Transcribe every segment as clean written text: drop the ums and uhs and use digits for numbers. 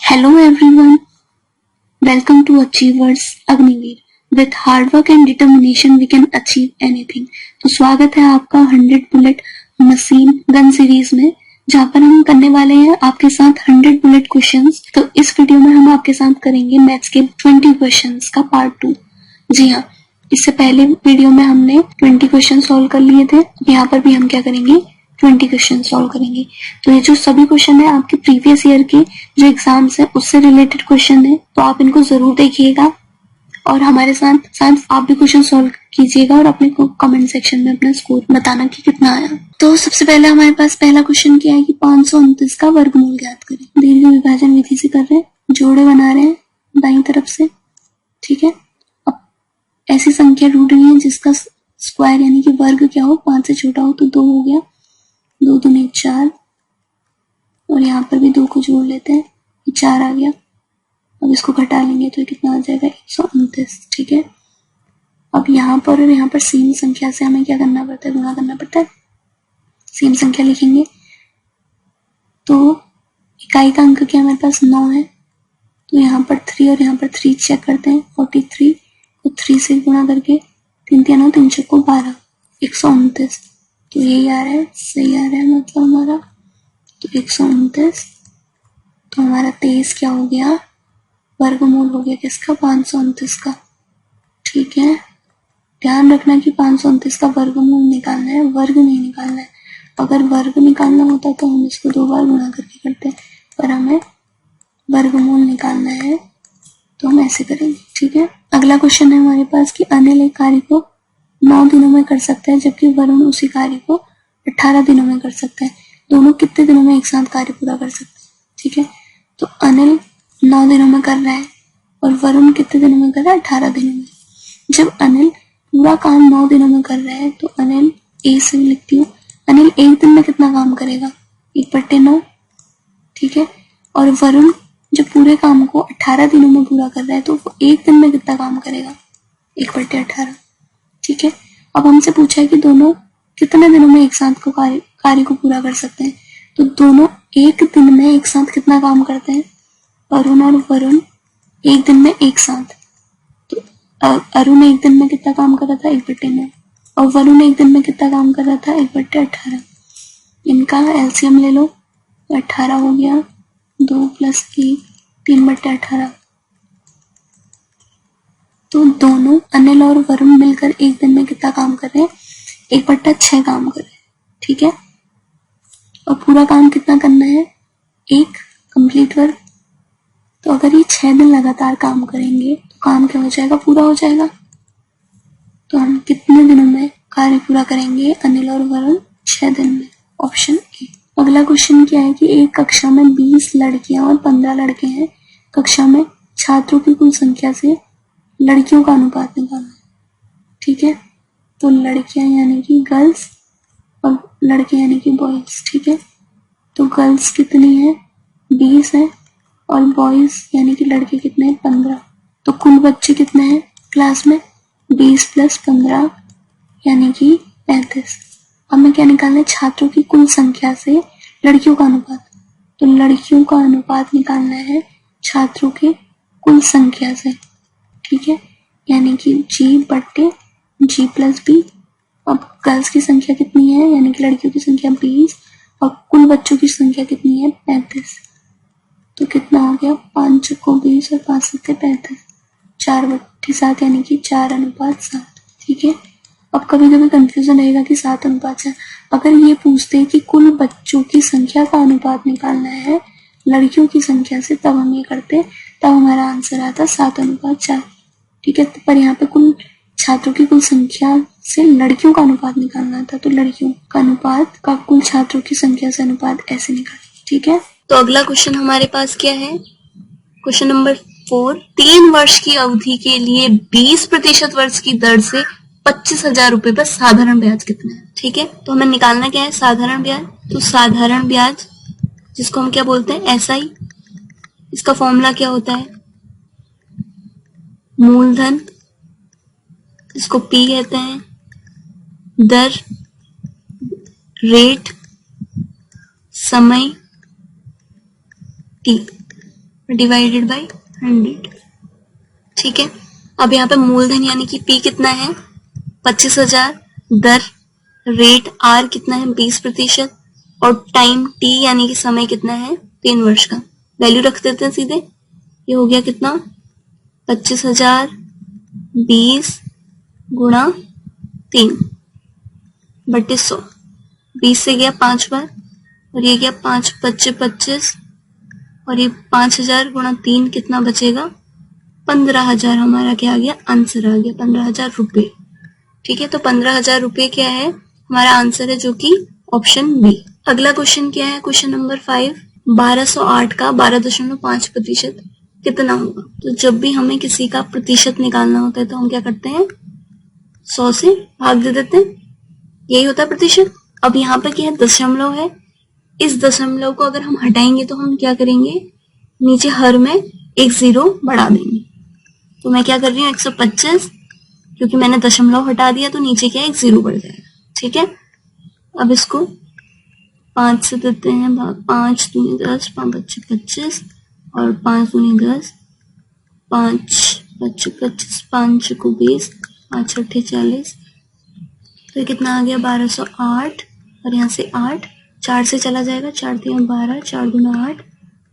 Hello everyone, welcome to Achievers Agniveer. With hard work and determination we can achieve anything. तो स्वागत है आपका 100 bullet machine gun series में, जहाँ पर हम करने वाले हैं आपके साथ 100 बुलेट क्वेश्चंस. तो इस वीडियो में हम आपके साथ करेंगे मैथ्स के 20 क्वेश्चंस का पार्ट 2. जी हाँ, इससे पहले वीडियो में हमने 20 क्वेश्चन सॉल्व कर लिए थे. यहाँ पर भी हम क्या करेंगे, 20 क्वेश्चन सॉल्व करेंगे. तो ये जो सभी क्वेश्चन है आपके प्रीवियस ईयर के जो एग्जाम्स है उससे रिलेटेड क्वेश्चन है, तो आप इनको जरूर देखिएगा और हमारे साथ साथ आप भी क्वेश्चन सॉल्व कीजिएगा और अपने को कमेंट सेक्शन में अपना स्कोर बताना कि कितना आया. तो सबसे पहले हमारे पास पहला क्वेश्चन क्या है कि 529 का वर्गमूल ज्ञात करें. दीर्घ विभाजन विधि से कर रहे हैं, जोड़े बना रहे हैं दाईं तरफ से. ठीक है, अब ऐसी संख्या ढूंढ रही है जिसका स्क्वायर यानी कि वर्ग क्या हो, 5 से छोटा हो. तो 2 हो गया, 2 दूनी 4 और यहाँ पर भी 2 को जोड़ लेते हैं, 4 आ गया. अब इसको घटा लेंगे तो कितना आ जाएगा, 129. ठीक है, अब यहाँ पर और यहाँ पर सेम संख्या से हमें क्या करना पड़ता है, गुणा करना पड़ता है. सेम संख्या लिखेंगे तो इकाई का अंक क्या हमारे पास 9 है, तो यहाँ पर 3 और यहाँ पर 3 चेक करते हैं. 43 को 3 से गुणा करके 3 3 9 3 6 को 12, 129. तो यही आ रहा है, सही आ रहा है मतलब हमारा. तो 129. तो हमारा 23 क्या हो गया, वर्गमूल हो गया किसका, 529 का. ठीक है, ध्यान रखना कि 529 का वर्गमूल निकालना है, वर्ग नहीं निकालना है. अगर वर्ग निकालना होता तो हम इसको 2 बार गुणा करके करते, पर हमें वर्गमूल निकालना है तो हम ऐसे करेंगे. ठीक है, अगला क्वेश्चन है हमारे पास कि अनिल एक कार्य को 9 दिनों में कर सकता है जबकि वरुण उसी कार्य को 18 दिनों में कर सकता है. दोनों कितने दिनों में एक साथ कार्य पूरा कर सकते हैं. ठीक है, तो अनिल 9 दिनों में कर रहा है और वरुण कितने दिनों में कर रहा है, 18 दिनों में. जब अनिल पूरा काम 9 दिनों में कर रहा है तो अनिल ए से लिखती हूँ, अनिल एक दिन में कितना काम करेगा, 1/9. ठीक है, और वरुण जब पूरे काम को 18 दिनों में पूरा कर रहा है तो वो एक दिन में कितना काम करेगा, 1/18. ठीक है, अब हमसे पूछा है कि दोनों कितने दिनों में एक साथ को कार्य को पूरा कर सकते हैं. तो दोनों एक दिन में एक साथ कितना काम करते हैं, अरुण और वरुण एक दिन में एक साथ. तो अरुण एक दिन में कितना काम कर रहा था, 1/9, और वरुण एक दिन में कितना काम कर रहा था, 1/18. इनका एलसीएम ले लो, 18 हो गया, 2 + 1 3/18. तो दोनों अनिल और वरुण मिलकर एक दिन में कितना काम कर रहे हैं, 1/6 काम कर रहे हैं. ठीक है, और पूरा काम कितना करना है, एक कंप्लीट वर्क. तो अगर ये 6 दिन लगातार काम करेंगे तो काम क्या हो जाएगा, पूरा हो जाएगा. तो हम कितने दिनों में कार्य पूरा करेंगे, अनिल और वरुण 6 दिन में, ऑप्शन ए. अगला क्वेश्चन क्या है कि एक कक्षा में 20 लड़कियां और 15 लड़के हैं. कक्षा में छात्रों की कुल संख्या से लड़कियों का अनुपात निकालना है. ठीक है, तो लड़कियां यानी कि गर्ल्स और लड़के यानी कि बॉयज. ठीक है, तो गर्ल्स कितनी है, 20 है, और बॉयज यानी कि लड़के कितने हैं, 15. तो कुल बच्चे कितने हैं क्लास में, 20 + 15 यानी कि 35. हमें क्या निकालना है, छात्रों की कुल संख्या से लड़कियों का अनुपात. तो लड़कियों का अनुपात निकालना है छात्रों के कुल संख्या से. ठीक है, यानी कि G/G + B. अब गर्ल्स की संख्या कितनी है, यानी कि लड़कियों की संख्या 20 और कुल बच्चों की संख्या कितनी है, 35. तो कितना हो गया, 5 को 20 और 5 7 35, 4/7 यानी कि 4:7. ठीक है, अब कभी कभी कंफ्यूजन रहेगा कि 7:7. अगर ये पूछते हैं कि कुल बच्चों की संख्या का अनुपात निकालना है लड़कियों की संख्या से, तब हम ये करते, तब हमारा आंसर आता 7:4. ठीक है, पर यहाँ पे कुल छात्रों की कुल संख्या से लड़कियों का अनुपात निकालना था, तो लड़कियों का अनुपात का कुल छात्रों की संख्या से अनुपात ऐसे निकालेंगे. ठीक है, तो अगला क्वेश्चन हमारे पास क्या है, क्वेश्चन नंबर 4. 3 वर्ष की अवधि के लिए 20% वर्ष की दर से 25,000 रुपए पर साधारण ब्याज कितना है. ठीक है, तो हमें निकालना क्या है, साधारण ब्याज. तो साधारण ब्याज जिसको हम क्या बोलते हैं, SI, इसका फॉर्मूला क्या होता है, मूलधन, इसको P कहते हैं, दर, रेट, समय, T. Divided by 100। ठीक है, अब यहाँ पे मूलधन यानी कि P कितना है 25,000, दर रेट R कितना है 20%, और टाइम T यानी कि समय कितना है 3 वर्ष का। वैल्यू रख देते हैं सीधे, ये हो गया कितना 25,000 20 गुणा 3 बटे 100। 20 से गया 5 बार, और ये गया 5 25 25, और ये 5,000 गुणा 3 कितना बचेगा 15,000। हमारा क्या आ गया आंसर आ गया 15,000 रुपये। ठीक है, तो 15,000 रुपये क्या है हमारा आंसर है, जो कि ऑप्शन बी। अगला क्वेश्चन क्या है, क्वेश्चन नंबर 5, 1208 का 12.5% कितना होगा। तो जब भी हमें किसी का प्रतिशत निकालना होता है तो हम क्या करते हैं 100 से भाग दे देते हैं, यही होता है प्रतिशत। अब यहाँ पे क्या है दशमलव है, इस दशमलव को अगर हम हटाएंगे तो हम क्या करेंगे नीचे हर में एक 0 बढ़ा देंगे। तो मैं क्या कर रही हूँ 125, क्योंकि मैंने दशमलव हटा दिया तो नीचे क्या एक 0 बढ़ जाएगा। ठीक है, अब इसको 5 से देते हैं भाग, 5 दूनी 10, 5 बच्चे 25, और 5 दूनी 10, 5 बच्चे 25, 5 को 20, 5 अट्ठे 40, तो ये कितना आ गया 1208, और यहाँ से 8 4 से चला जाएगा, 4 3 12, 4 दूना 8,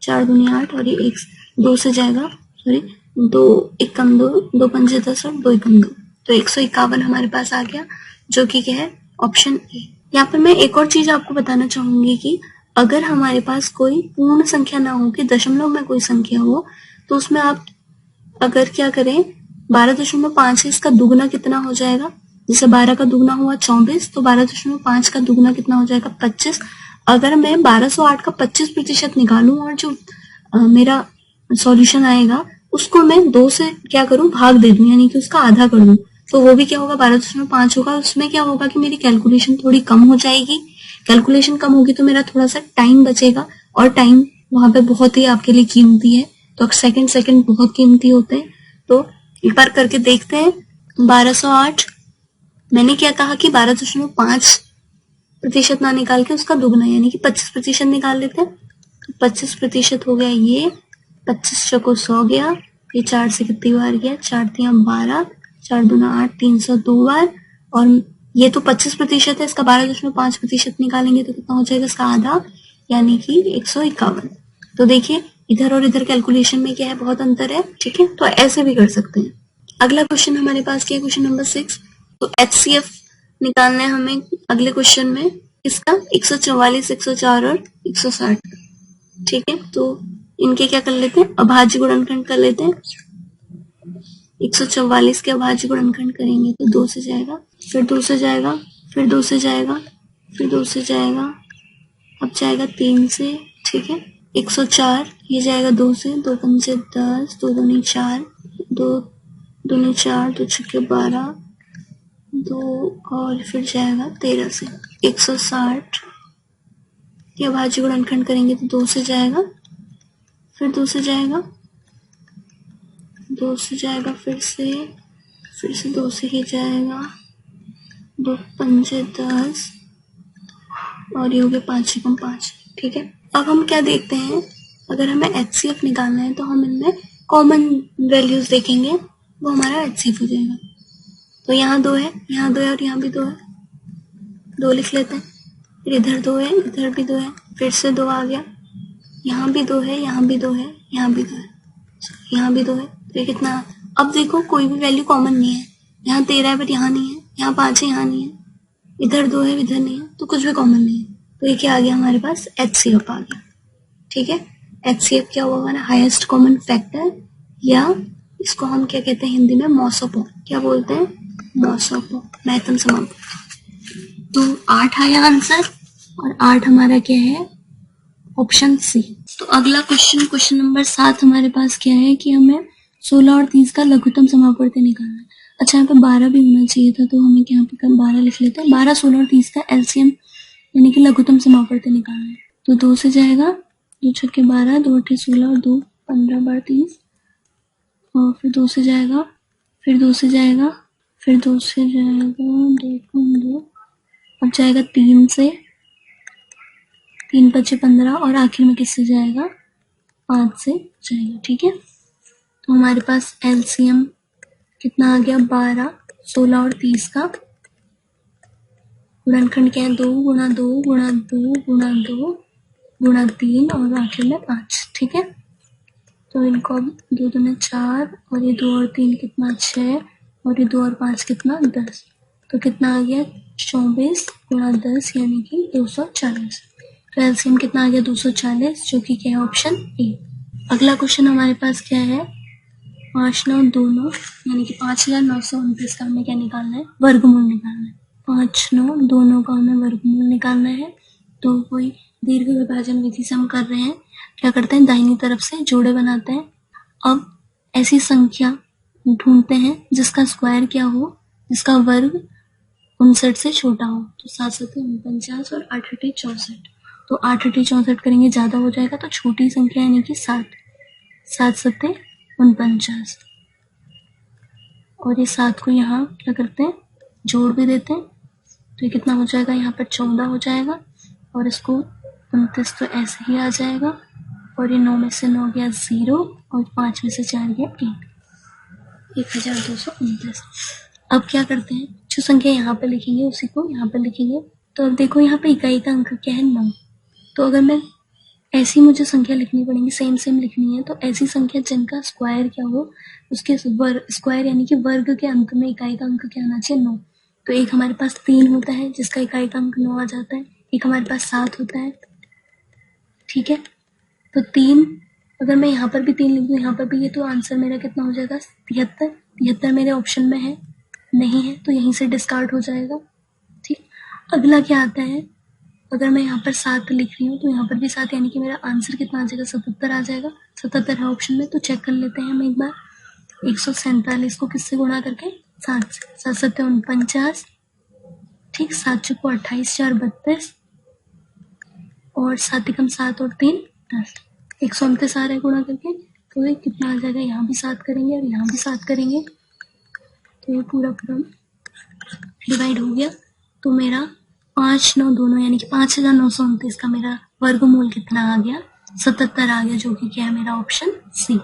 4 दूनी 8, और ये 1 2 से जाएगा, सॉरी 2 1 कम 2, 2 पंजे 10, और 2 कम 2, तो 151 हमारे पास आ गया, जो कि क्या है ऑप्शन ए। यहाँ पर मैं एक और चीज आपको बताना चाहूंगी कि अगर हमारे पास कोई पूर्ण संख्या ना हो, कि दशमलव में कोई संख्या हो, तो उसमें आप अगर क्या करें 12.5 है, इसका दुगना कितना हो जाएगा, जैसे 12 का दुगना हुआ 24, तो 12.5 का दुगना कितना हो जाएगा 25। अगर मैं 1208 का 25% निकालूं और जो मेरा सॉल्यूशन आएगा उसको मैं 2 से क्या करूं भाग दे दूं, यानी कि उसका आधा कर दूं, तो वो भी क्या होगा 12.5 होगा। उसमें क्या होगा कि मेरी कैलकुलेशन थोड़ी कम हो जाएगी, कैलकुलेशन कम होगी तो मेरा थोड़ा सा टाइम बचेगा, और टाइम वहां पे बहुत ही आपके लिए कीमती है, तो सेकंड बहुत कीमती होते हैं। तो एक बार करके देखते हैं 1208, मैंने क्या कहा कि 12.5% ना निकाल के उसका दुगना यानी कि 25% निकाल लेते हैं, तो 25% हो गया ये 25 चौको 100 गया, ये 4 से कितनी बार गया 4 3 12, 4 दूना 8, 302 बार, और ये तो 25% है, इसका 12.5% निकालेंगे तो कितना हो जाएगा इसका आधा, यानी कि 151। तो देखिए इधर और इधर कैलकुलेशन में क्या है बहुत अंतर है। ठीक है, तो ऐसे भी कर सकते हैं। अगला क्वेश्चन हमारे पास क्या है, क्वेश्चन नंबर 6, तो HCF निकालना है हमें अगले क्वेश्चन में, इसका 144 104 और 160। ठीक है, तो इनके क्या कर लेते हैं अभाज्य गुणनखंड कर लेते हैं। 144 के अभाज्य गुणनखंड करेंगे तो 2 से जाएगा, फिर 2 से जाएगा, फिर 2 से जाएगा, फिर 2 से जाएगा, अब जाएगा 3 से। ठीक है, 104 ये जाएगा 2 से, 2 पंजे 10, 2 दूनी 4, 2 दूनी 4, 2 छक्के 12, 2 और फिर जाएगा 13 से। 160 ये अभाज्य गुणनखंड करेंगे तो 2 से जाएगा, फिर 2 से जाएगा, 2 से जाएगा, फिर से 2 से ही जाएगा, 2 पंजे 10, और ये हो गया 5 छक्के 5। ठीक है, अब हम क्या देखते हैं, अगर हमें HCF निकालना है तो हम इनमें कॉमन वैल्यूज देखेंगे, वो हमारा HCF हो जाएगा। तो यहाँ 2 है, यहाँ 2 है, और यहाँ भी 2 है, 2 लिख लेते हैं, फिर इधर 2 है, इधर भी 2 है, फिर से 2 आ गया, यहाँ भी 2 है, यहाँ भी 2 है, यहाँ भी 2 है, यहाँ भी 2 है, तो ये कितना। अब देखो कोई भी वैल्यू कॉमन नहीं है, यहाँ 13 है बट यहाँ नहीं है, यहाँ 5 है यहाँ नहीं है, इधर 2 है इधर नहीं है, तो कुछ भी कॉमन नहीं है, तो ये क्या आ गया हमारे पास HCF आ गया। ठीक है, HCF क्या हुआ हमारा हाईएस्ट कॉमन फैक्टर, या इसको हम क्या कहते हैं हिंदी में मौसोपो, क्या बोलते हैं मौसोपो, महत्तम समापन। तो 8 आया आंसर, और 8 हमारा क्या है ऑप्शन सी। तो अगला क्वेश्चन, क्वेश्चन नंबर 7 हमारे पास क्या है कि हमें 16 और 30 का लघुत्तम समापवर्ती निकालना है। अच्छा यहाँ पे 12 भी होना चाहिए था, तो हमें यहाँ पे 12 लिख लेते हैं। 12 16 और 30 का LCM यानी कि लघुत्तम समापवर्ती निकालना है, तो 2 से जाएगा, 2 छक्के 12, 2 अट्ठे 16, और 2 15 बार 30, और फिर 2 से जाएगा, फिर 2 से जाएगा, फिर 2 से जाएगा, 2 2, अब जाएगा 3 से, 3 5 15, और आखिर में किससे जाएगा 5 से जाएगा। ठीक है, तो हमारे पास एलसीएम कितना आ गया 12, 16 और 30 का गुणनखंड क्या है 2 गुणा 2 गुणा 2 गुणा 2 गुणा 3 और आखिर में 5। ठीक है, तो इनको अब 2 दूने 4 और ये 2 और 3 कितना 6 और ये 2 और 5 कितना 10, तो कितना आ गया 24 गुणा 10 यानी कि 240। तो एलसीएम कितना आ गया 240, जो कि क्या है ऑप्शन ए। अगला क्वेश्चन हमारे पास क्या है 5 9 दोनों यानी कि 5929 का हमें क्या निकालना है वर्गमूल निकालना है। 5 9 दोनों का हमें वर्गमूल निकालना है। तो कोई दीर्घ विभाजन विधि से हम कर रहे हैं, क्या करते हैं दाहिनी तरफ से जोड़े बनाते हैं। अब ऐसी संख्या ढूंढते हैं जिसका स्क्वायर क्या हो, जिसका वर्ग 59 से छोटा हो। तो 7 7 49 और 8 8 64, तो 8 8 64 करेंगे ज्यादा हो जाएगा, तो छोटी संख्या यानी कि 7 7 7 49 और ये 7 को यहाँ क्या करते हैं जोड़ भी देते हैं, तो ये कितना हो जाएगा यहाँ पर 14 हो जाएगा और इसको 29 तो ऐसे ही आ जाएगा और ये 9 में से 9 गया 0 और 5 में से 4 गया 1, 1229। अब क्या करते हैं जो संख्या यहाँ पे लिखेंगे उसी को यहाँ पे लिखेंगे। तो अब देखो यहाँ पे इकाई का अंक क्या है 9, तो अगर मैं ऐसी मुझे संख्या लिखनी पड़ेगी सेम सेम लिखनी है, तो ऐसी संख्या जिनका स्क्वायर क्या हो उसके स्क्वायर यानी कि वर्ग के अंक में इकाई का अंक क्या आना चाहिए 9। तो एक हमारे पास 3 होता है जिसका इकाई का अंक 9 आ जाता है, एक हमारे पास 7 होता है। ठीक है, तो 3 अगर मैं यहाँ पर भी 3 लिख दूँ यहाँ पर भी, ये तो आंसर मेरा कितना हो जाएगा 73। 73 मेरे ऑप्शन में है नहीं है, तो यहीं से डिस्कार्ड हो जाएगा। ठीक, अगला क्या आता है अगर मैं यहाँ पर 7 लिख रही हूँ तो यहाँ पर भी 7 यानी कि मेरा आंसर कितना आ जाएगा 77 आ जाएगा। 77 है ऑप्शन में, तो चेक कर लेते हैं हम एक बार। 147 को किससे गुणा करके 7 से, 7 7 49, ठीक 7 चुको 28 4 32 और 7 एकम 7 और 3 10, 129 आ रहा है गुणा करके, तो ये कितना आ जाएगा यहाँ भी 7 करेंगे और यहाँ भी 7 करेंगे, तो ये पूरा पूरा डिवाइड हो गया। तो मेरा 5 9 दोनों यानी कि 5929 का मेरा वर्गमूल कितना आ गया 77 आ गया, जो कि क्या है मेरा ऑप्शन सी।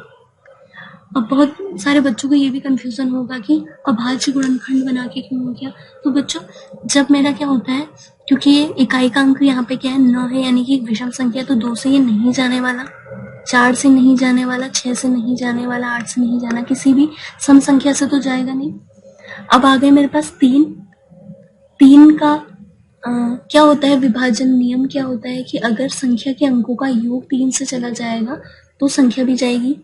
अब बहुत सारे बच्चों को ये भी कंफ्यूजन होगा कि अभाज्य गुणनखंड बना के क्यों हो गया। तो बच्चों जब मेरा क्या होता है, क्योंकि ये इकाई का अंक यहाँ पे क्या है 9 है यानी कि एक विषम संख्या, तो 2 से ये नहीं जाने वाला, 4 से नहीं जाने वाला, 6 से नहीं जाने वाला, 8 से नहीं जाना, किसी भी सम संख्या से तो जाएगा नहीं। अब आ गए मेरे पास 3 का क्या होता है विभाजन नियम क्या होता है कि अगर संख्या के अंकों का योग 3 से चला जाएगा तो संख्या भी जाएगी।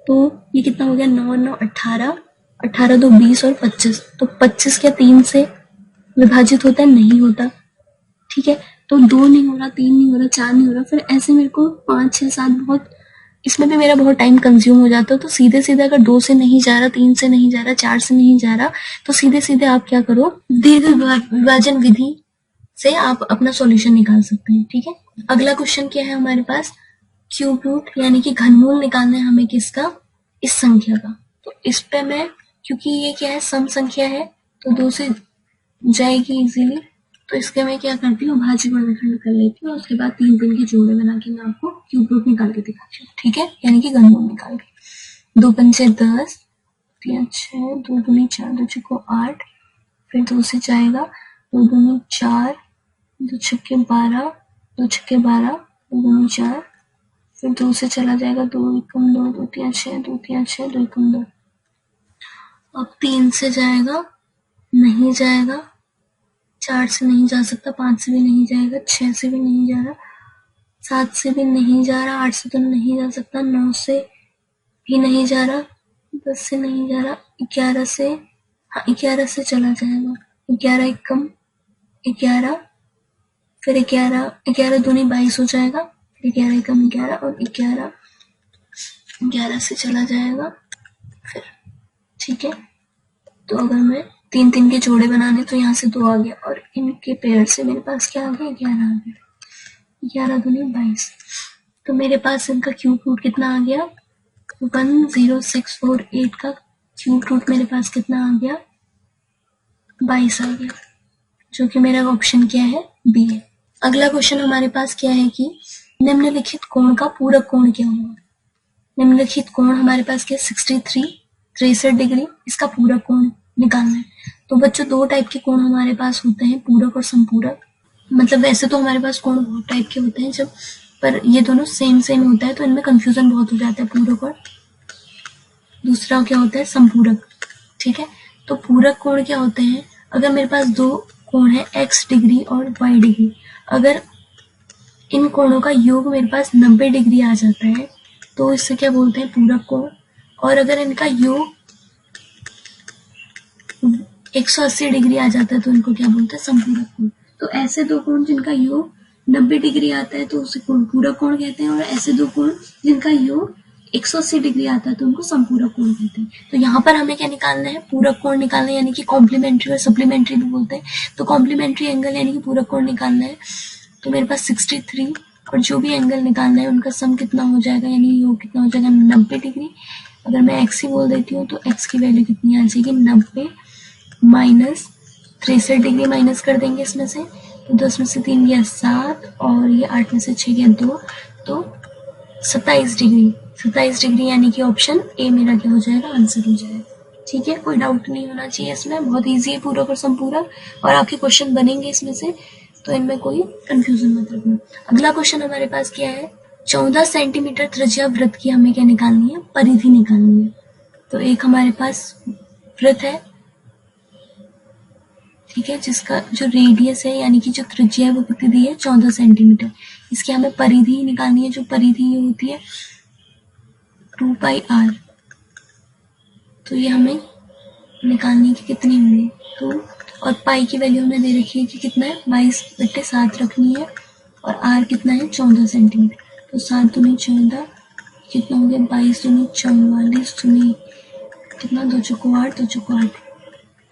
तो ये कितना हो गया 9 9 18, 18 2 20 और 25, तो 25 क्या 3 से विभाजित होता है नहीं होता। ठीक है, तो 2 नहीं हो रहा, 3 नहीं हो रहा, 4 नहीं हो रहा, फिर ऐसे मेरे को 5 6 7 बहुत, इसमें भी मेरा बहुत टाइम कंज्यूम हो जाता है। तो सीधे सीधे अगर 2 से नहीं जा रहा, 3 से नहीं जा रहा, 4 से नहीं जा रहा, तो सीधे सीधे आप क्या करो दीर्घ विभाजन विधि से आप अपना सॉल्यूशन निकाल सकते हैं। ठीक है, अगला क्वेश्चन क्या है हमारे पास क्यूब रूट यानी कि घनमूल निकालना है हमें किसका इस संख्या का। तो इस पे मैं क्योंकि ये क्या है सम संख्या है तो 2 से जाएगी इजीली, तो इसके मैं क्या करती हूँ भाज्य गुणनखंड कर लेती हूँ, उसके बाद 3 3 के जोड़े बना के मैं आपको क्यूब रूट निकाल के दिखाती हूँ। ठीक है, यानी कि घनमूल निकाल के 2 पंचे 10, 3 6, 2 दूनी 4, 2 छक्को 8, फिर 2 से जाएगा 2 दूनी 4, 2 छक्के 12, 2 छक्के 12, 2 दूनी 4, फिर 2 से चला जाएगा 2 एकम 2, 2 3 6, 2 3 6, 2 एकम 2। अब 3 से जाएगा नहीं जाएगा, 4 से नहीं जा सकता, 5 से भी नहीं जाएगा, 6 से भी नहीं जा रहा, 7 से भी नहीं जा रहा, 8 से तो नहीं जा सकता, 9 से भी नहीं जा रहा, 10 से नहीं जा रहा, 11 से, हाँ 11 से चला जाएगा, 11 एकम 11, फिर 11 11 दूनी 22 हो जाएगा, फिर 11 एकम 11 और 11 से चला जाएगा फिर। ठीक है, तो अगर मैं 3 3 के जोड़े बनाने तो यहाँ से 2 आ गया और इनके पेयर से मेरे पास क्या आ गया 11 आ गया, 11 दूनी 22, तो मेरे पास इनका क्यूब रूट कितना आ गया 10648 का क्यूब रूट मेरे पास कितना आ गया 22 आ गया, जो कि मेरा ऑप्शन क्या है बी है। अगला क्वेश्चन हमारे पास क्या है कि निम्नलिखित कोण का पूरक कोण क्या होगा? निम्नलिखित कोण हमारे पास क्या 63 डिग्री, इसका पूरक कोण निकालना है। तो बच्चों दो टाइप के कोण हमारे पास होते हैं, पूरक और संपूरक। मतलब वैसे तो हमारे पास कोण बहुत टाइप के होते हैं, जब पर ये दोनों सेम होता है तो इनमें कंफ्यूजन बहुत हो जाता है, पूरक और दूसरा क्या होता है संपूरक। ठीक है, तो पूरक कोण क्या होते हैं? अगर मेरे पास दो कोण है x डिग्री और y डिग्री, अगर इन कोणों का योग मेरे पास 90 डिग्री आ जाता है तो इससे क्या बोलते हैं पूरक कोण। और अगर इनका योग 180 डिग्री आ जाता है तो इनको क्या बोलते हैं संपूरक कोण। तो ऐसे दो कोण जिनका योग 90 डिग्री आता है तो उसे पूरक कोण कहते हैं, और ऐसे दो कोण जिनका योग 180 डिग्री आता है तो उनको संपूरक कोण कहते हैं। तो यहाँ पर हमें क्या निकालना है? पूरक कोण निकालना है, यानी कि कॉम्प्लीमेंट्री और सप्लीमेंट्री भी बोलते हैं। तो कॉम्प्लीमेंट्री एंगल यानी कि पूरक कोण निकालना है, तो मेरे पास 63 और जो भी एंगल निकालना है उनका सम कितना हो जाएगा, यानी योग कितना हो जाएगा 90 डिग्री। अगर मैं x ही बोल देती हूँ तो x की वैल्यू कितनी आ जाएगी 90 माइनस 63 डिग्री माइनस कर देंगे इसमें से, तो 10 में से 3 गया 7 और ये 8 में से 6 गया 2, तो 27 डिग्री यानी कि ऑप्शन ए मेरा क्या हो जाएगा आंसर हो जाएगा। ठीक है, कोई डाउट नहीं होना चाहिए इसमें, बहुत इजी है पूरक और संपूरक, और आपके क्वेश्चन बनेंगे इसमें से, तो इनमें कोई कंफ्यूजन मत रखना। अगला क्वेश्चन हमारे पास क्या है? 14 सेंटीमीटर त्रिज्या वृत्त की हमें क्या निकालनी है? परिधि निकालनी है। तो एक हमारे पास वृत्त है, ठीक है, जिसका जो रेडियस है यानी कि जो त्रिज्या है वो कितनी दी है 14 सेंटीमीटर। इसकी हमें परिधि निकालनी है, जो परिधि ये होती है 2πr। तो ये हमें निकालनी की कितनी होगी? तो और पाई की वैल्यू हमें दे रखी है कि कितना है 22/7 रखनी है, और आर कितना है 14 सेंटीमीटर। तो 7 दूनी 14, कितना हो गया 22 दूनी 44 दूनी कितना 2 चौको 8 2 चौको 8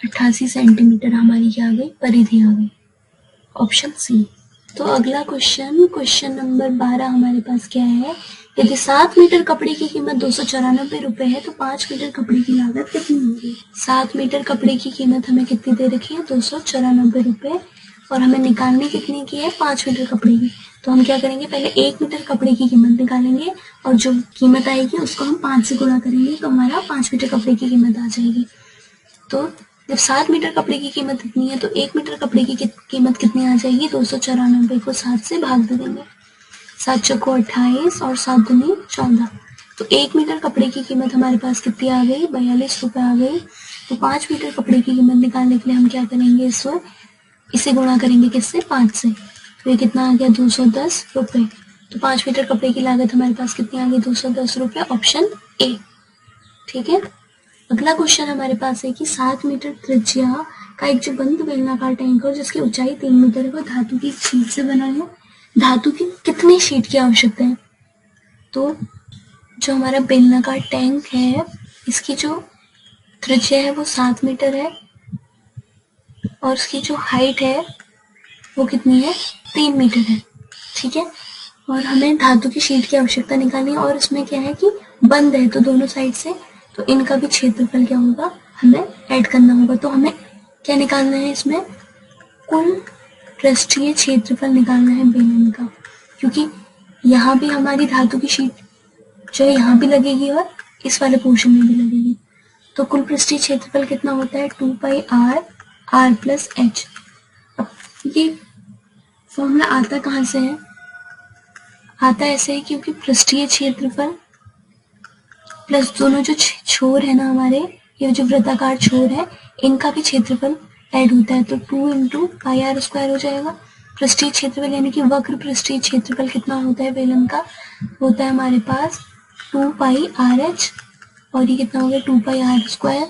88 सेंटीमीटर हमारी क्या आ गई? परिधि आ गई, ऑप्शन सी। तो अगला क्वेश्चन नंबर 12 हमारे पास क्या है? यदि 7 मीटर कपड़े की कीमत 294 रुपए है तो 5 मीटर कपड़े की लागत कितनी होगी? 7 मीटर कपड़े की कीमत हमें कितनी दे रखी है 294 रुपए, और हमें निकालनी कितनी की है 5 मीटर कपड़े की। तो हम क्या करेंगे, पहले 1 मीटर कपड़े की कीमत निकालेंगे और जो कीमत आएगी उसको हम 5 से गुणा करेंगे, तो हमारा 5 मीटर कपड़े की कीमत आ जाएगी। तो जब 7 मीटर कपड़े की कीमत इतनी है तो 1 मीटर कपड़े की कीमत कितनी आ जाएगी? 294 को 7 से भाग दे देंगे, 7 चौको 28 और 7 दूनी 14। तो 1 मीटर कपड़े की कीमत हमारे पास कितनी आ गई? 42 रुपए आ गई। तो 5 मीटर कपड़े की कीमत निकालने के लिए हम क्या करेंगे, इसे गुणा करेंगे किससे? 5 से। तो ये कितना आ गया 210 रुपए। तो 5 मीटर कपड़े की लागत हमारे पास कितनी आ गई 210 रुपए, ऑप्शन ए। ठीक है, अगला क्वेश्चन हमारे पास है कि 7 मीटर त्रिज्या का एक जो बंद बेलनाकार टैंक है जिसकी ऊंचाई 3 मीटर है, वो धातु की शीट से बना है। धातु की कितनी शीट की आवश्यकता है? तो जो हमारा बेलनाकार टैंक है इसकी जो त्रिज्या है वो 7 मीटर है, और उसकी जो हाइट है वो कितनी है 3 मीटर है। ठीक है, और हमें धातु की शीट की आवश्यकता निकालनी है, और इसमें क्या है कि बंद है तो दोनों साइड से, तो इनका भी क्षेत्रफल क्या होगा हमें ऐड करना होगा। तो हमें क्या निकालना है इसमें? कुल पृष्ठीय क्षेत्रफल निकालना है बेलन का, क्योंकि यहाँ भी हमारी धातु की शीट जो है यहाँ भी लगेगी और इस वाले पोर्शन में भी लगेगी। तो कुल पृष्ठीय क्षेत्रफल कितना होता है 2πr r प्लस h। अब ये फॉर्मूला आता कहाँ से है? आता ऐसे है क्योंकि पृष्ठीय क्षेत्रफल प्लस दोनों जो छोर है ना हमारे, ये जो वृत्ताकार छोर है इनका भी क्षेत्रफल ऐड होता है, तो 2 इंटू पाई आर स्क्वायर हो जाएगा। पृष्ठीय क्षेत्रफल यानी कि वक्र पृष्ठीय क्षेत्रफल कितना होता है बेलन का? होता है हमारे पास 2πrh, और ये कितना हो गया 2πr स्क्वायर।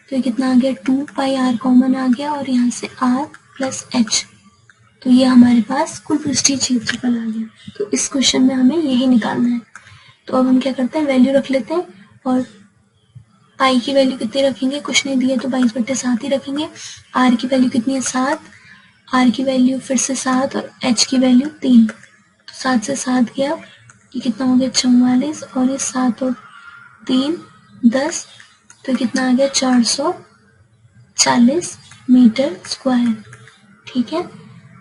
तो ये कितना आ गया 2πr कॉमन आ गया, और यहाँ से r प्लस h, तो ये हमारे पास कुल पृष्ठीय क्षेत्रफल आ गया। तो इस क्वेश्चन में हमें यही निकालना है। तो अब हम क्या करते हैं, वैल्यू रख लेते हैं, और पाई की वैल्यू कितनी रखेंगे? कुछ नहीं दिया तो 22/7 ही रखेंगे। आर की वैल्यू कितनी है 7, आर की वैल्यू फिर से 7 और एच की वैल्यू 3। तो 7 से 7 गया, ये कितना हो गया 44, और ये 7 और 3 10, तो कितना आ गया 440 मीटर स्क्वायर। ठीक है,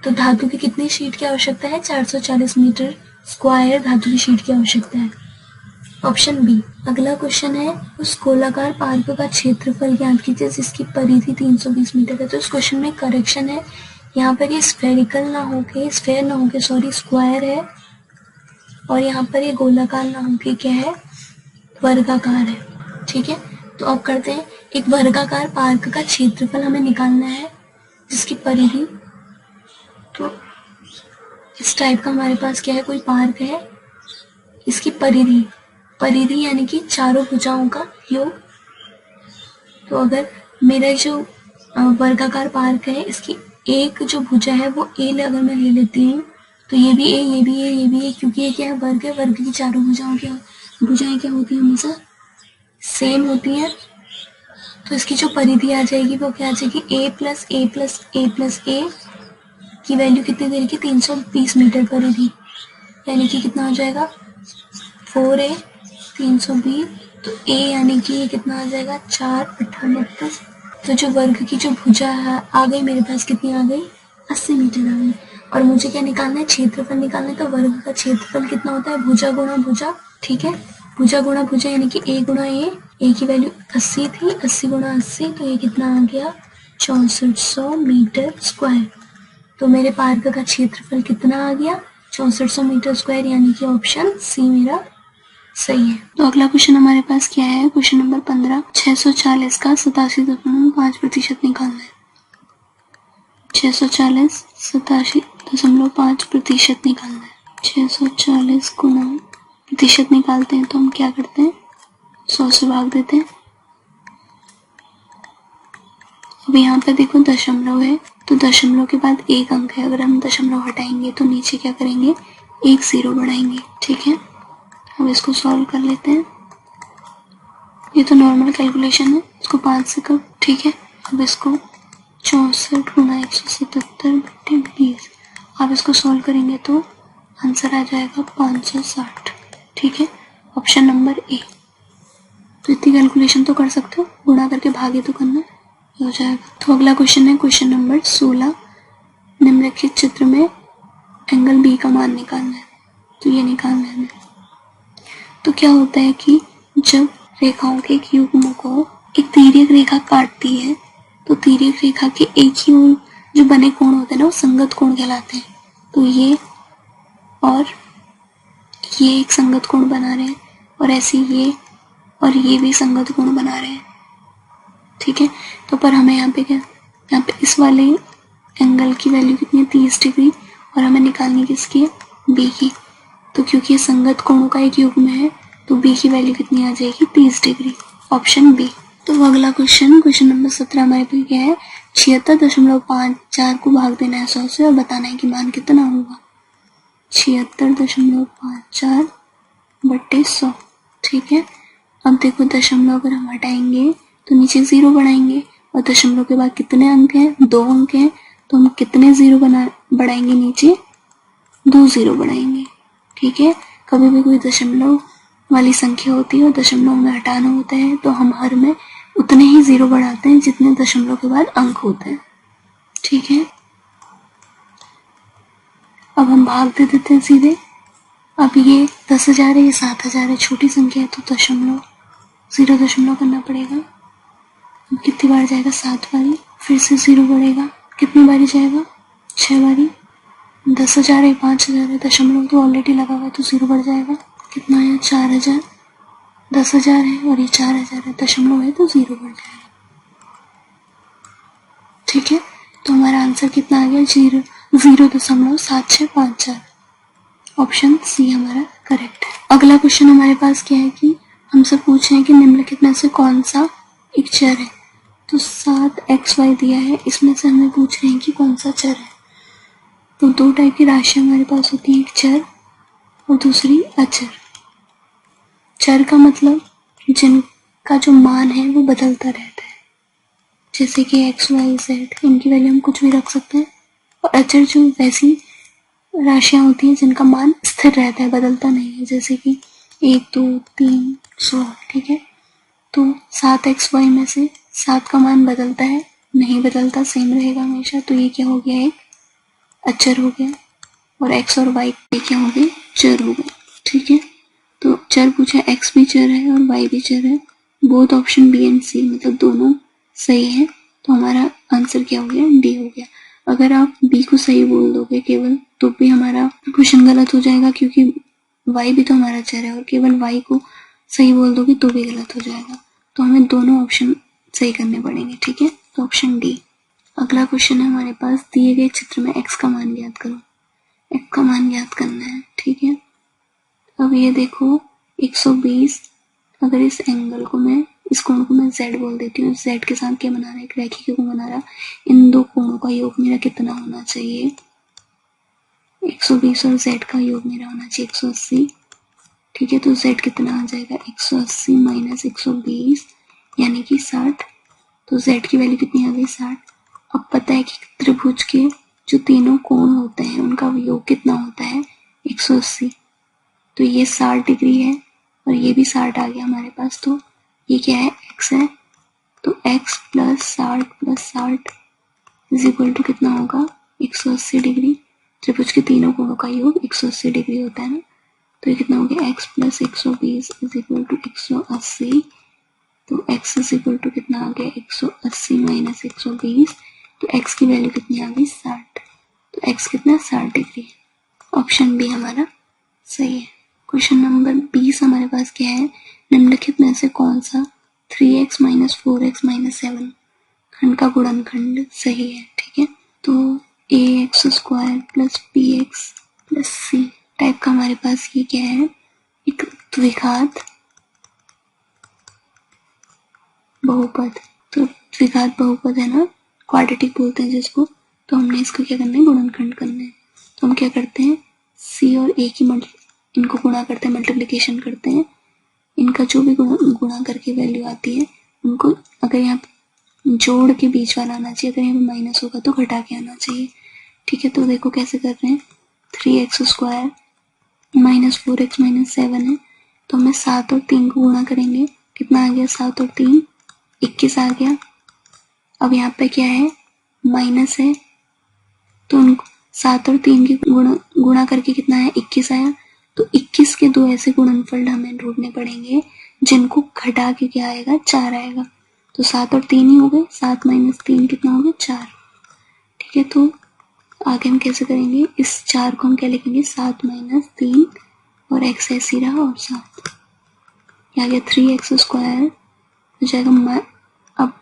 तो धातु की कितनी शीट की आवश्यकता है 440 मीटर स्क्वायर धातु की शीट की आवश्यकता है। Option B. अगला क्वेश्चन है, उस गोलाकार पार्क का क्षेत्रफल ज्ञात कीजिए जिसकी परिधि 320 मीटर है। तो इस क्वेश्चन में करेक्शन है, यहाँ पर ये स्फेरिकल ना होके, स्फेयर ना होके सॉरी स्क्वायर है, और यहाँ पर ये गोलाकार ना होके क्या है, वर्गाकार है। ठीक है, तो अब करते हैं, एक वर्गाकार पार्क का क्षेत्रफल हमें निकालना है जिसकी परिधि, तो इस टाइप का हमारे पास क्या है, कोई पार्क है, इसकी परिधि, परिधि यानी कि चारों भुजाओं का योग। तो अगर मेरा जो वर्गाकार पार्क है, इसकी एक जो भुजा है वो ए अगर मैं ले लेती हूँ, तो ये भी ए, ये भी ए, ये भी ए, क्योंकि ये क्या है, वर्ग है, वर्ग की चारों भुजाएं क्या होती है, हमेशा सेम होती हैं। तो इसकी जो परिधि आ जाएगी वो क्या आ जाएगी, ए प्लस ए प्लस ए प्लस ए की वैल्यू कितनी दे रखी, 320 मीटर परिधि, यानी कि कितना हो जाएगा 4a 320, तो a यानी कि ये कितना आ जाएगा 4 38। तो जो वर्ग की जो भुजा आ गई मेरे पास, कितनी आ गई, 80 मीटर आ गई। और मुझे क्या निकालना है, क्षेत्रफल निकालना है। तो वर्ग का क्षेत्रफल कितना होता है, भुजा गुणा भुजा। ठीक है, भुजा गुणा भुजा यानी कि a गुणा a की वैल्यू 80 थी, 80 गुणा 80, तो ये कितना आ गया 6400 मीटर स्क्वायर। तो मेरे पार्क का क्षेत्रफल कितना आ गया 6400 मीटर स्क्वायर, यानी कि ऑप्शन सी मेरा सही है। तो अगला क्वेश्चन हमारे पास क्या है, क्वेश्चन नंबर 15, 640 का 87.5% निकालना है। 640 87.5% निकालना है। 640 गुना प्रतिशत निकालते हैं तो हम क्या करते हैं, 100 से भाग देते हैं। अब यहाँ पे देखो दशमलव है, तो दशमलव के बाद एक अंक है, अगर हम दशमलव हटाएंगे तो नीचे क्या करेंगे, एक 0 बढ़ाएंगे। ठीक है, अब इसको सॉल्व कर लेते हैं। ये तो नॉर्मल कैलकुलेशन है, इसको 5 से कर। ठीक है, अब इसको 64 गुना 177/20, आप इसको सॉल्व करेंगे तो आंसर आ जाएगा 560। ठीक है, ऑप्शन नंबर ए। तो इतनी कैलकुलेशन तो कर सकते हो, गुणा करके भागे तो करना हो जाएगा। तो अगला क्वेश्चन है क्वेश्चन नंबर 16, निम्नलिखित चित्र में एंगल बी का मान निकालना है। तो ये निकालना है हमें। तो क्या होता है कि जब रेखाओं के एक युग्म को एक तिर्यक रेखा काटती है, तो तिर्यक रेखा के एक ही ओर जो बने कोण होते हैं ना, वो संगत कोण कहलाते हैं। तो ये और ये एक संगत कोण बना रहे हैं, और ऐसे ये और ये भी संगत कोण बना रहे हैं। ठीक है, तो पर हमें यहाँ पे क्या, यहाँ पे इस वाले एंगल की वैल्यू कितनी है, 30 डिग्री, और हमें निकालनी किसकी है, बी की। तो क्योंकि ये संगत कोणों का एक युग्म है, तो बी की वैल्यू कितनी आ जाएगी, 30 डिग्री, ऑप्शन बी। तो अगला क्वेश्चन, क्वेश्चन नंबर 17 हमारे पास क्या है, 76.54 को भाग देना है 100 से और बताना है कि मान कितना होगा, 76.54/100। ठीक है, अब देखो दशमलव अगर हम हटाएंगे तो नीचे 0 बढ़ाएंगे, और दशमलव के बाद कितने अंक हैं, 2 अंक हैं, तो हम कितने 0 बढ़ाएंगे, नीचे 2 0 बढ़ाएंगे। ठीक है, कभी भी कोई दशमलव वाली संख्या होती है और दशमलव में हटाना होता है, तो हम हर में उतने ही 0 बढ़ाते हैं जितने दशमलव के बाद अंक होते हैं। ठीक है, अब हम भाग दे देते हैं सीधे। अब ये 10,000 है, ये 7,000 है, छोटी संख्या है तो दशमलव 0 दशमलव करना पड़ेगा। अब कितनी बार जाएगा, 7 बारी, फिर से 0 बढ़ेगा, कितनी बारी जाएगा, 6 बारी। 10,000 है, 5,000 है, दशमलव तो ऑलरेडी लगा हुआ है तो 0 बढ़ जाएगा, कितना है 4,000। 10,000 है और ये 4,000 है, दशमलव है तो 0 बढ़ जाएगा। ठीक है, तो हमारा आंसर कितना आ गया, 0.7654। ऑप्शन सी हमारा करेक्ट है। अगला क्वेश्चन हमारे पास क्या है कि हमसे पूछ रहे हैं कि निम्नलिखित में से कौन सा एक चर है। तो 7xy दिया है, इसमें से हमें पूछ रहे हैं कि कौन सा चर है। तो 2 टाइप की राशियां हमारे पास होती है, एक चर और दूसरी अचर। चर का मतलब जिनका जो मान है वो बदलता रहता है, जैसे कि x, y, z, इनकी वैल्यू हम कुछ भी रख सकते हैं। और अचर जो वैसी राशियां होती हैं जिनका मान स्थिर रहता है, बदलता नहीं है, जैसे कि 1, 2, 3, 100। ठीक है, तो 7xy में से 7 का मान बदलता है, नहीं बदलता, सेम रहेगा हमेशा, तो ये क्या हो गया, एक अचर हो गया। और x और y क्या हो गई, चर होगा। ठीक है, तो चर पूछा, x भी चर है और y भी चर है, बोथ ऑप्शन बी एंड सी मतलब दोनों सही है, तो हमारा आंसर क्या हो गया, डी हो गया। अगर आप बी को सही बोल दोगे केवल तो भी हमारा क्वेश्चन गलत हो जाएगा, क्योंकि y भी तो हमारा चर है, और केवल y को सही बोल दोगे तो भी गलत हो जाएगा, तो हमें दोनों ऑप्शन सही करने पड़ेंगे। ठीक है, तो ऑप्शन डी। अगला क्वेश्चन है हमारे पास, दिए गए चित्र में x का मान ज्ञात करो। x का मान ज्ञात करना है। ठीक है, अब ये देखो 120, अगर इस एंगल को मैं, इस कोण को मैं z बोल देती हूँ, z के साथ क्या बना रहा है, एक रेखी को बना रहा, इन दो कोणों का योग मेरा कितना होना चाहिए, 120 और z का योग मेरा होना चाहिए 180। ठीक है, तो z कितना आ जाएगा, 180 माइनस 120 यानी कि 60, तो z की वैल्यू कितनी आ गई, 60। अब पता है कि त्रिभुज के जो तीनों कोण होते हैं उनका योग कितना होता है, 180, तो ये 60 डिग्री है और ये भी 60 आ गया हमारे पास, तो ये क्या है, x है, तो x plus 60 is equal to कितना होगा, 180 डिग्री। त्रिभुज के तीनों कोणों का योग 180 डिग्री होता है ना, तो ये कितना हो गया, x plus 120 is equal to 180, तो x इज इक्वल टू कितना आ गया, 180 माइनस 120, तो x की वैल्यू कितनी आ गई, 60, तो x कितना 60 डिग्री है। ऑप्शन बी हमारा सही है। क्वेश्चन नंबर 20 हमारे पास क्या है, निम्नलिखित में से कौन सा 3x माइनस 4x माइनस 7 खंड का गुणनखंड सही है। ठीक है, तो ax square plus bx plus c type का हमारे पास ये क्या है, एक द्विघात बहुपद, तो द्विघात बहुपद है ना, क्वाड्रेटिक बोलते हैं जिसको, तो हमने इसको क्या करना है, गुणनखंड करना है। तो हम क्या करते हैं, c और a की इनको गुणा करते हैं, मल्टीप्लिकेशन करते हैं, इनका जो भी गुणा करके वैल्यू आती है उनको, अगर यहाँ जोड़ के बीच वाला आना चाहिए, अगर यहाँ पे माइनस होगा तो घटा के आना चाहिए। ठीक है, तो देखो कैसे कर रहे हैं, 3x square minus 4x minus 7 है, तो हमें 7 और 3 को गुणा करेंगे, कितना आ गया, 7 और 3 21 आ गया। अब यहाँ पे क्या है, माइनस है, तो उनको 7 और 3 की गुणा करके कितना है, 21 आया, तो 21 के दो ऐसे गुणनफल हमें ढूंढने पड़ेंगे जिनको घटा के क्या आएगा, 4 आएगा, तो 7 और 3 ही हो गए, 7 माइनस 3 कितना हो गया, 4। ठीक है, तो आगे हम कैसे करेंगे, इस 4 को हम क्या लिखेंगे, 7 माइनस 3 और x ऐसी रहा और 7, क्या गया 3x स्क्वायर हो जाएगा। अब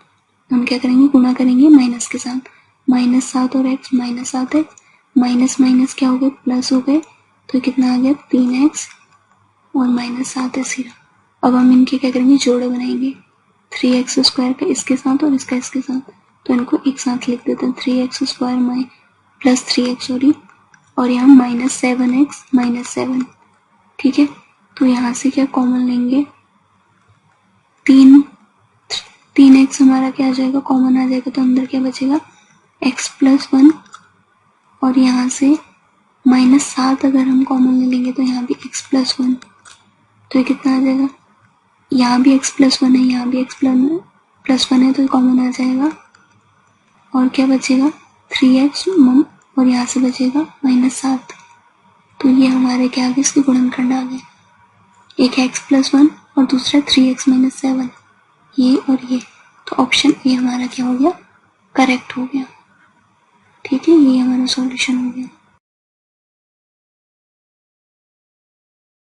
हम क्या करेंगे, गुणा करेंगे माइनस के साथ, माइनस 7 और x minus 7x, minus minus क्या हो गए, प्लस हो गए, तो कितना आ गया 3x और माइनस 7 ऐसी रहा। अब हम इनके क्या करेंगे, जोड़े बनाएंगे, 3x स्क्वायर का इसके साथ और इसका इसके साथ, तो इनको एक साथ लिख देते हैं, 3x square plus 3x sorry, और यहाँ माइनस 7x माइनस 7। ठीक है, तो यहाँ से क्या कॉमन लेंगे, 3x हमारा क्या आ जाएगा, कॉमन आ जाएगा, तो अंदर क्या बचेगा, x प्लस 1, और यहाँ से माइनस 7 अगर हम कॉमन ले लेंगे तो यहाँ भी x प्लस 1, तो ये कितना आ जाएगा, यहाँ भी x प्लस 1 है, यहाँ भी x प्लस 1 है, तो कॉमन आ जाएगा, और क्या बचेगा 3x और यहाँ से बचेगा माइनस 7, तो ये हमारे क्या आ गए, इसके गुणनखंड आ गए, एक है x प्लस 1 और दूसरा 3x माइनस 7, ये और ये, तो ऑप्शन ए हमारा क्या हो गया, करेक्ट हो गया। ठीक है, ये हमारा सॉल्यूशन हो गया।